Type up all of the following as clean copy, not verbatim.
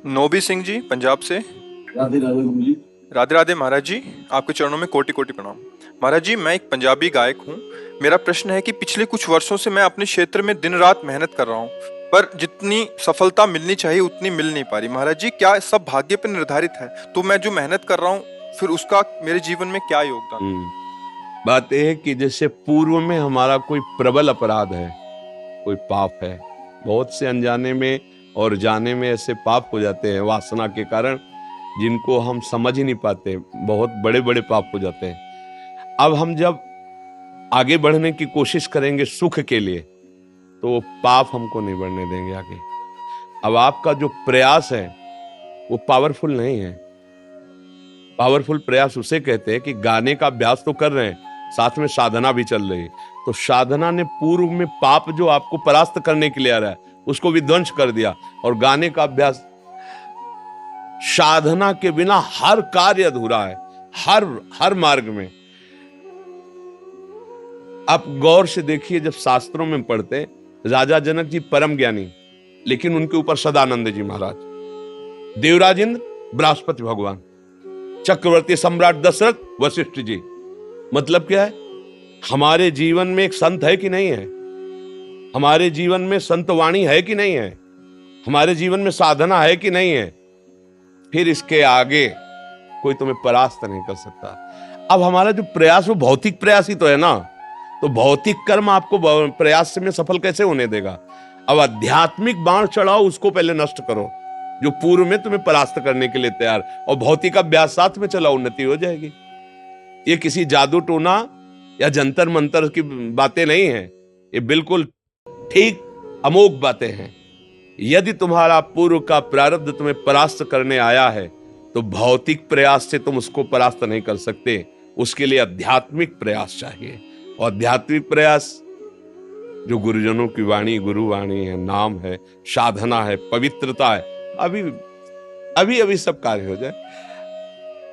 नोबी सिंह जी पंजाब से। राधे राधे गुरु जी। राधे राधे महाराज जी, आपके चरणों में कोटि कोटि प्रणाम। महाराज जी, मैं एक पंजाबी गायक हूँ। मेरा प्रश्न है कि पिछले कुछ वर्षों से मैं अपने क्षेत्र में दिन रात मेहनत कर रहा हूँ, पर जितनी सफलता मिलनी चाहिए उतनी मिल नहीं पा रही। महाराज जी, क्या सब भाग्य पर निर्धारित है? तो मैं जो मेहनत कर रहा हूँ, फिर उसका मेरे जीवन में क्या योगदान? बात यह है कि जैसे पूर्व में हमारा कोई प्रबल अपराध है, कोई पाप है, बहुत से अनजाने में और जाने में ऐसे पाप हो जाते हैं वासना के कारण, जिनको हम समझ ही नहीं पाते, बहुत बड़े बड़े पाप हो जाते हैं। अब हम जब आगे बढ़ने की कोशिश करेंगे सुख के लिए, तो वो पाप हमको नहीं बढ़ने देंगे आगे। अब आपका जो प्रयास है वो पावरफुल नहीं है। पावरफुल प्रयास उसे कहते हैं कि गाने का अभ्यास तो कर रहे हैं, साथ में साधना भी चल रही है। तो साधना ने पूर्व में पाप जो आपको परास्त करने के लिए आ रहा है उसको विध्वंस कर दिया, और गाने का अभ्यास, साधना के बिना हर कार्य अधूरा है, हर मार्ग में। आप गौर से देखिए, जब शास्त्रों में पढ़ते, राजा जनक जी परम ज्ञानी, लेकिन उनके ऊपर सदानंद जी महाराज, देवराज इंद्र बृहस्पति भगवान, चक्रवर्ती सम्राट दशरथ वशिष्ठ जी। मतलब क्या है? हमारे जीवन में एक संत है कि नहीं है? हमारे जीवन में संत वाणी है कि नहीं है? हमारे जीवन में साधना है कि नहीं है? फिर इसके आगे कोई तुम्हें परास्त नहीं कर सकता। अब हमारा जो प्रयास वो भौतिक प्रयास ही तो है ना, तो भौतिक कर्म आपको प्रयास में सफल कैसे होने देगा? अब आध्यात्मिक बाण चढ़ाओ, उसको पहले नष्ट करो, जो पूर्व में तुम्हें परास्त करने के लिए तैयार, और भौतिक अभ्यास साथ में चलाओ, उन्नति हो जाएगी। ये किसी जादू टोना या जंतर मंतर की बातें नहीं है, ये बिल्कुल ठीक अमोघ बातें हैं। यदि तुम्हारा पूर्व का प्रारब्ध तुम्हें परास्त करने आया है, तो भौतिक प्रयास से तुम उसको परास्त नहीं कर सकते। उसके लिए आध्यात्मिक प्रयास चाहिए, और आध्यात्मिक प्रयास जो गुरुजनों की वाणी, गुरुवाणी है, नाम है, साधना है, पवित्रता है, अभी सब कार्य हो जाए।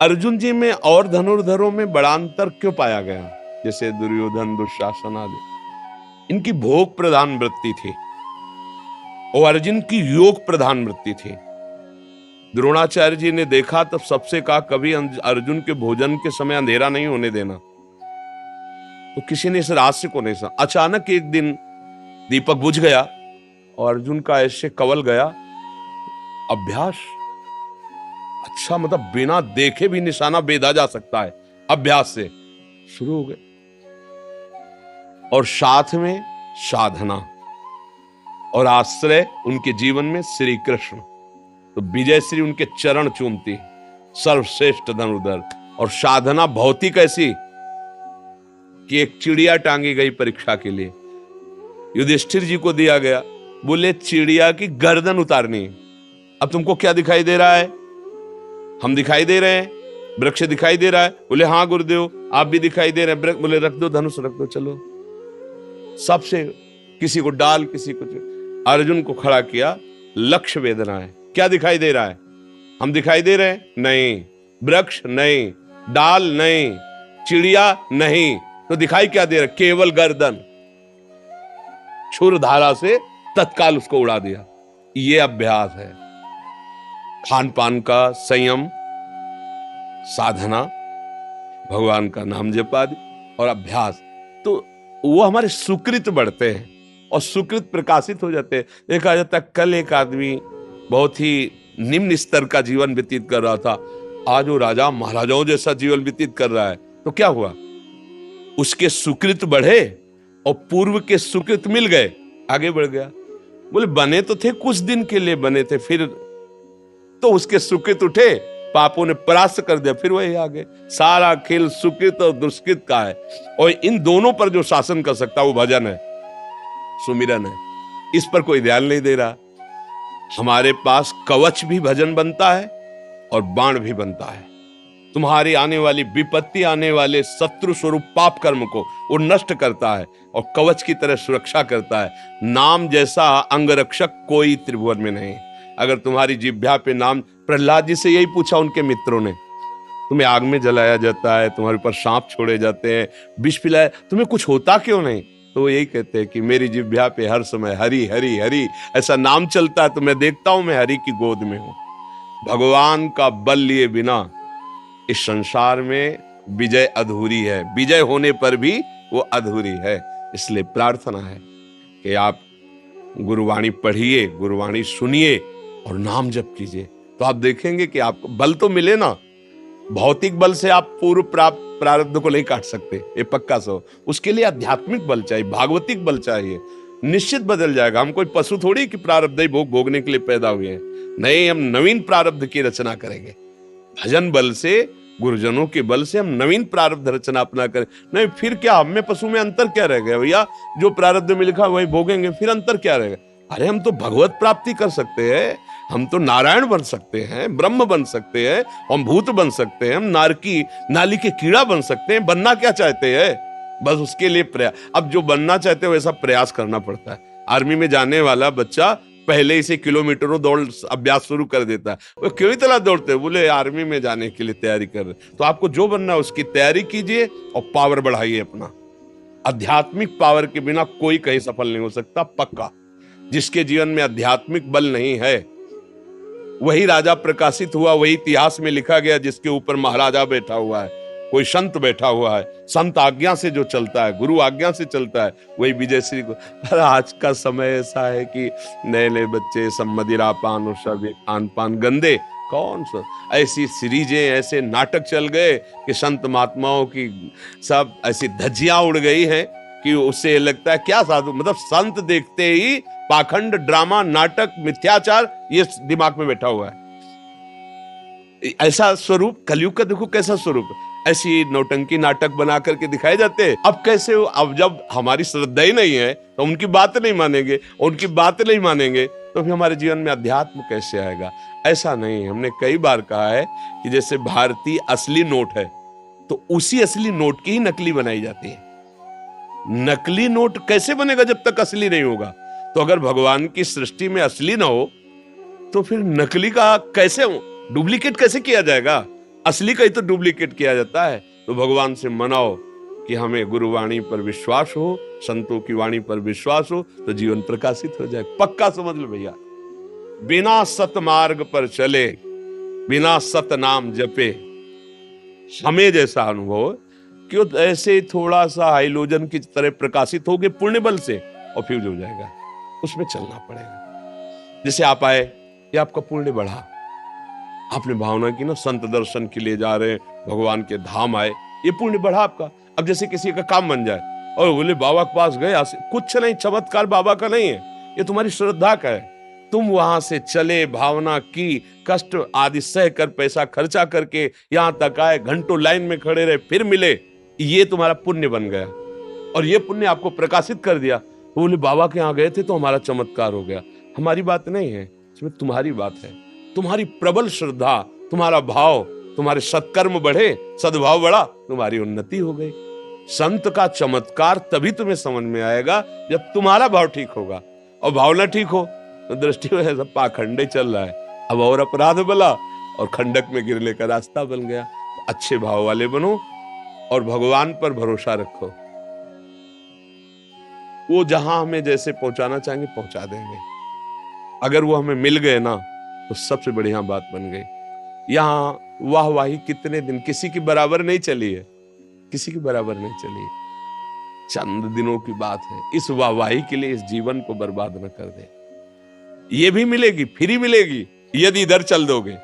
अर्जुन जी में और धनुर्धरों में बड़ा अंतर क्यों पाया गया? जैसे दुर्योधन, दुशासन आदि, इनकी भोग प्रधान वृत्ति थी और अर्जुन की योग प्रधान वृत्ति थी। द्रोणाचार्य जी ने देखा तब सबसे कहा, कभी अर्जुन के भोजन के समय अंधेरा नहीं होने देना। तो किसी ने इस रहस्य को नहीं समझा। अचानक एक दिन दीपक बुझ गया और अर्जुन का ऐसे कवल गया। अभ्यास, अच्छा, मतलब बिना देखे भी निशाना बेधा जा सकता है, अभ्यास से शुरू हो गए। और साथ में साधना और आश्रय उनके जीवन में श्री कृष्ण। तो विजय श्री उनके चरण चूमती, सर्वश्रेष्ठ धनुर्धर। और साधना भौतिक ऐसी कि एक चिड़िया टांगी गई परीक्षा के लिए, युधिष्ठिर जी को दिया गया, बोले चिड़िया की गर्दन उतारनी। अब तुमको क्या दिखाई दे रहा है? हम दिखाई दे रहे हैं, वृक्ष दिखाई दे रहा है। बोले हाँ गुरुदेव, आप भी दिखाई दे रहे हैं। बोले रख दो धनुष, रख दो, चलो। सबसे किसी को डाल, किसी को। अर्जुन को खड़ा किया, लक्ष्य वेदना है। क्या दिखाई दे रहा है? हम दिखाई दे रहे हैं? नहीं। वृक्ष नहीं, डाल नहीं, चिड़िया नहीं, तो दिखाई क्या दे रहा है? केवल गर्दन। छुर धारा से तत्काल उसको उड़ा दिया। ये अभ्यास है, खान पान का संयम, साधना, भगवान का नाम जप आदि और अभ्यास। तो वो हमारे सुकृत बढ़ते हैं और सुकृत प्रकाशित हो जाते हैं। देखा जाता है, कल एक आदमी बहुत ही निम्न स्तर का जीवन व्यतीत कर रहा था, आज वो राजा महाराजाओं जैसा जीवन व्यतीत कर रहा है। तो क्या हुआ? उसके सुकृत बढ़े और पूर्व के सुकृत मिल गए, आगे बढ़ गया। बोले बने तो थे, कुछ दिन के लिए बने थे, फिर तो उसके सुकृत उठे, पापों ने परास्त कर दिया, फिर वही आ गए। सारा खेल सुकृत और दुष्कृत का है, और इन दोनों पर जो शासन कर सकता है वो भजन है, सुमिरन है। इस पर कोई ध्यान नहीं दे रहा। हमारे पास कवच भी भजन बनता है और बाण भी बनता है। तुम्हारी आने वाली विपत्ति, आने वाले शत्रु स्वरूप पाप कर्म को वो नष्ट करता है और कवच की तरह सुरक्षा करता है। नाम जैसा अंगरक्षक कोई त्रिभुवन में नहीं। अगर तुम्हारी जिह्वा पे नाम, प्रहलाद जी से यही पूछा उनके मित्रों ने, तुम्हें आग में जलाया जाता है, तुम्हारे ऊपर सांप छोड़े जाते हैं, विष पिलाया, तुम्हें कुछ होता क्यों नहीं? तो वो यही कहते हैं कि मेरी जिह्वा पे हर समय हरि हरि हरि ऐसा नाम चलता है, तो मैं देखता हूं मैं हरि की गोद में हूं। भगवान का बल लिए बिना इस संसार में विजय अधूरी है, विजय होने पर भी वो अधूरी है। इसलिए प्रार्थना है कि आप गुरुवाणी पढ़िए, गुरुवाणी सुनिए और नाम जप कीजिए, तो आप देखेंगे कि आपको बल तो मिले ना। भौतिक बल से आप पूर्व प्राप्त प्रारब्ध को नहीं काट सकते, ये पक्का सो। उसके लिए आध्यात्मिक बल चाहिए, भागवतिक बल चाहिए, निश्चित बदल जाएगा। हम कोई पशु थोड़ी कि प्रारब्ध भोग भोगने के लिए पैदा हुए हैं, नहीं, हम नवीन प्रारब्ध की रचना करेंगे। भजन बल से, गुरुजनों के बल से हम नवीन प्रारब्ध रचना अपना करें। नहीं फिर क्या, हम में पशु में अंतर क्या रह गया भैया? जो प्रारब्ध में लिखा वही भोगेंगे, फिर अंतर क्या रहेगा? अरे हम तो भगवत प्राप्ति कर सकते हैं, हम तो नारायण बन सकते हैं, ब्रह्म बन सकते हैं, हम भूत बन सकते हैं, हम नारकी नाली के कीड़ा बन सकते हैं। बनना क्या चाहते हैं? बस उसके लिए प्रयास। अब जो बनना चाहते हो वैसा प्रयास करना पड़ता है। आर्मी में जाने वाला बच्चा पहले ही से किलोमीटरों दौड़ अभ्यास शुरू कर देता है। वो क्यों इतना दौड़ते हैं? बोले आर्मी में जाने के लिए तैयारी कर रहे। तो आपको जो बनना है उसकी तैयारी कीजिए और पावर बढ़ाइए अपना। आध्यात्मिक पावर के बिना कोई कहीं सफल नहीं हो सकता, पक्का। जिसके जीवन में आध्यात्मिक बल नहीं है वही राजा प्रकाशित हुआ, वही इतिहास में लिखा गया जिसके ऊपर महाराजा बैठा हुआ है, कोई संत बैठा हुआ है। संत आज्ञा से जो चलता है, गुरु आज्ञा से चलता है, वही विजय श्री को। पर आज का समय ऐसा है कि नए नए बच्चे सब मदिरा पान और सब खान पान गंदे। कौन सा ऐसी सीरीजें, ऐसे नाटक चल गए कि संत महात्माओं की सब ऐसी धज्जियां उड़ गई हैं कि उससे लगता है क्या साधु, मतलब संत देखते ही पाखंड, ड्रामा, नाटक, मिथ्याचार, ये दिमाग में बैठा हुआ है। ऐसा स्वरूप कलयुग का देखो कैसा स्वरूप, ऐसी नौटंकी नाटक बना करके दिखाए जाते हैं। अब कैसे हो? अब जब हमारी श्रद्धा ही नहीं है तो उनकी बात नहीं मानेंगे, उनकी बात नहीं मानेंगे तो फिर हमारे जीवन में अध्यात्म कैसे आएगा? ऐसा नहीं। हमने कई बार कहा है कि जैसे भारतीय असली नोट है तो उसी असली नोट की ही नकली बनाई जाती है। नकली नोट कैसे बनेगा जब तक असली नहीं होगा? तो अगर भगवान की सृष्टि में असली ना हो तो फिर नकली का कैसे हो, डुप्लीकेट कैसे किया जाएगा? असली का ही तो डुप्लीकेट किया जाता है। तो भगवान से मनाओ कि हमें गुरुवाणी पर विश्वास हो, संतों की वाणी पर विश्वास हो, तो जीवन प्रकाशित हो जाए। पक्का समझ लो भैया। बिना सत मार्ग पर चले, बिना सत नाम जपे, हमें जैसा अनुभव क्यों ऐसे थोड़ा सा हाइलोजन की तरह प्रकाशित होगे पुण्य बल से और फ्यूज हो जाएगा। उसमें चलना पड़ेगा। जैसे आप आए, ये आपका पुण्य बढ़ा, आपने भावना की ना संत दर्शन के लिए जा रहे हैं, भगवान के धाम आए, ये पुण्य बढ़ा आपका। अब जैसे किसी का काम बन जाए और बोले बाबा के पास गए, कुछ नहीं, चमत्कार बाबा का नहीं है, ये तुम्हारी श्रद्धा का है। तुम वहां से चले, भावना की, कष्ट आदि सह कर, पैसा खर्चा करके यहां तक आए, घंटों लाइन में खड़े रहे, फिर मिले, ये तुम्हारा पुण्य बन गया। और ये पुण्य आपको प्रकाशित कर दिया। बोले बाबा के यहाँ गए थे तो हमारा चमत्कार हो गया। हमारी बात नहीं है, इसमें तुम्हारी बात है। तुम्हारी प्रबल श्रद्धा, तुम्हारा भाव, तुम्हारे सत्कर्म बढ़े, सद्भाव बढ़ा, तुम्हारी उन्नति हो गई। संत का चमत्कार तभी तुम्हें समझ में आएगा जब तुम्हारा भाव ठीक होगा। और भाव ना ठीक हो तो दृष्टि में सब पाखंडे चल रहा है, अब और अपराध बला और खंडक में गिरने का रास्ता बन गया। अच्छे भाव वाले बनो और भगवान पर भरोसा रखो। वो जहां हमें जैसे पहुंचाना चाहेंगे पहुंचा देंगे। अगर वो हमें मिल गए ना तो सबसे बढ़िया बात बन गई। यहां वाहवाही कितने दिन किसी की बराबर नहीं चली है, किसी की बराबर नहीं चली, चंद दिनों की बात है। इस वाहवाही के लिए इस जीवन को बर्बाद न कर दे। ये भी मिलेगी, फ्री मिलेगी यदि इधर चल दोगे।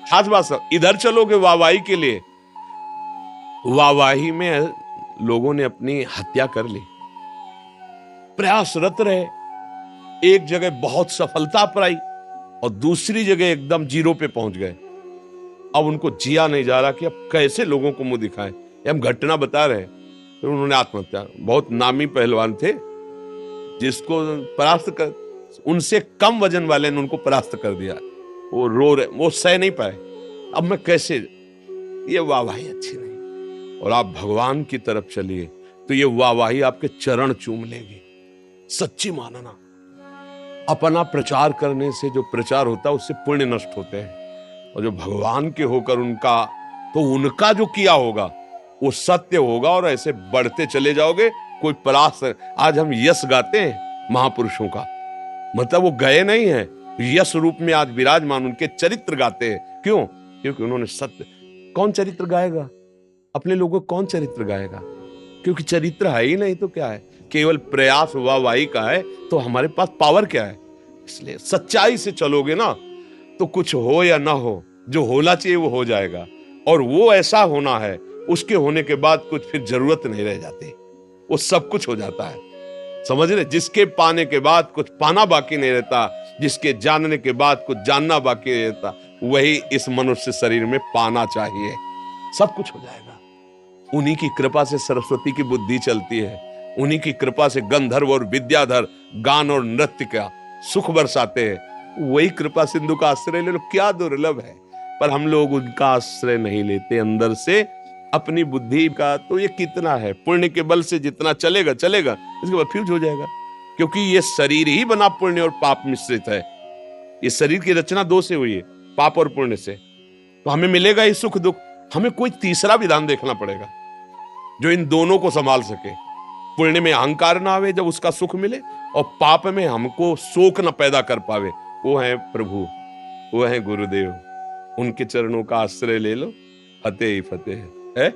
खास बात सब, इधर चलोगे वाहवाही के लिए। वाहवाही में लोगों ने अपनी हत्या कर ली, प्रयासरत रहे, एक जगह बहुत सफलता पाई और दूसरी जगह एकदम जीरो पे पहुंच गए। अब उनको जिया नहीं जा रहा कि अब कैसे लोगों को मुंह दिखाएं। हम घटना बता रहे हैं। फिर उन्होंने आत्महत्या, बहुत नामी पहलवान थे जिसको परास्त कर, उनसे कम वजन वाले ने उनको परास्त कर दिया। वो रो रहे, वो सह नहीं पाए। अब मैं कैसे, ये वाहवाही अच्छी नहीं। और आप भगवान की तरफ चलिए तो ये वाहवाही आपके चरण चूम लेगी। सच्ची मानना, अपना प्रचार करने से जो प्रचार होता है उससे पुण्य नष्ट होते हैं, और जो भगवान के होकर उनका, तो उनका जो किया होगा वो सत्य होगा और ऐसे बढ़ते चले जाओगे। कोई परास्त, आज हम यश गाते हैं महापुरुषों का, मतलब वो गए नहीं है, यश रूप में आज विराजमान उनके चरित्र गाते हैं। क्यों? क्योंकि उन्होंने सत्य। कौन चरित्र गाएगा? अपने लोगों को कौन चरित्र गाएगा? क्योंकि चरित्र है ही नहीं तो क्या है, केवल प्रयास वाहवाही का है, तो हमारे पास पावर क्या है? इसलिए सच्चाई से चलोगे ना तो कुछ हो या ना हो, जो होना चाहिए वो हो जाएगा। और वो ऐसा होना है, उसके होने के बाद कुछ फिर जरूरत नहीं रह जाती, वो सब कुछ हो जाता है। समझ रहे? जिसके पाने के बाद कुछ पाना बाकी नहीं रहता, जिसके जानने के बाद कुछ जानना बाकी नहीं रहता, वही इस मनुष्य शरीर में पाना चाहिए। सब कुछ हो जाएगा। उन्हीं की कृपा से सरस्वती की बुद्धि चलती है, उन्हीं की कृपा से गंधर्व और विद्याधर गान और नृत्य का सुख बरसाते हैं। वही कृपा सिंधु का आश्रय ले लो, क्या दुर्लभ है। पर हम लोग उनका आश्रय नहीं लेते, अंदर से अपनी बुद्धि का। तो ये कितना है, पुण्य के बल से जितना चलेगा चलेगा, इसके बाद फ्यूज हो जाएगा। क्योंकि ये शरीर ही बना पुण्य और पाप मिश्रित है। ये शरीर की रचना दो से हुई है, पाप और पुण्य से। तो हमें मिलेगा ही सुख दुख। हमें कोई तीसरा विधान देखना पड़ेगा जो इन दोनों को संभाल सके। पुण्य में अहंकार ना आवे जब उसका सुख मिले, और पाप में हमको शोक न पैदा कर पावे। वो है प्रभु, वो है गुरुदेव। उनके चरणों का आश्रय ले लो, फतेह ही फतेह है।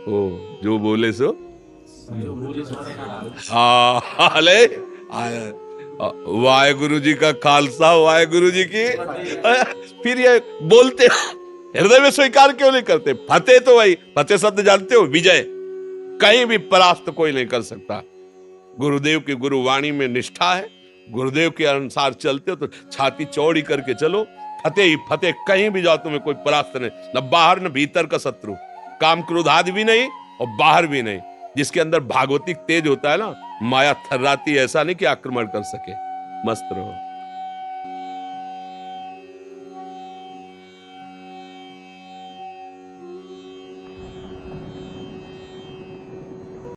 ओ जो बोले सो हाले। वाहेगुरु जी का खालसा, वाहेगुरु जी की। फिर ये बोलते हृदय में स्वीकार क्यों नहीं करते? फतेह तो वही, फतेह शब्द जानते हो, विजय। कहीं भी परास्त कोई नहीं कर सकता। गुरुदेव की गुरुवाणी में निष्ठा है, गुरुदेव के अनुसार चलते हो तो छाती चौड़ी करके चलो, फतेह ही फतेह। कहीं भी जाओ तुम्हें कोई परास्त नहीं, न बाहर न भीतर का शत्रु। काम क्रोध आदि भी नहीं और बाहर भी नहीं। जिसके अंदर भागवतिक तेज होता है ना, माया थर्राती, ऐसा नहीं कि आक्रमण कर सके। मस्त रहो।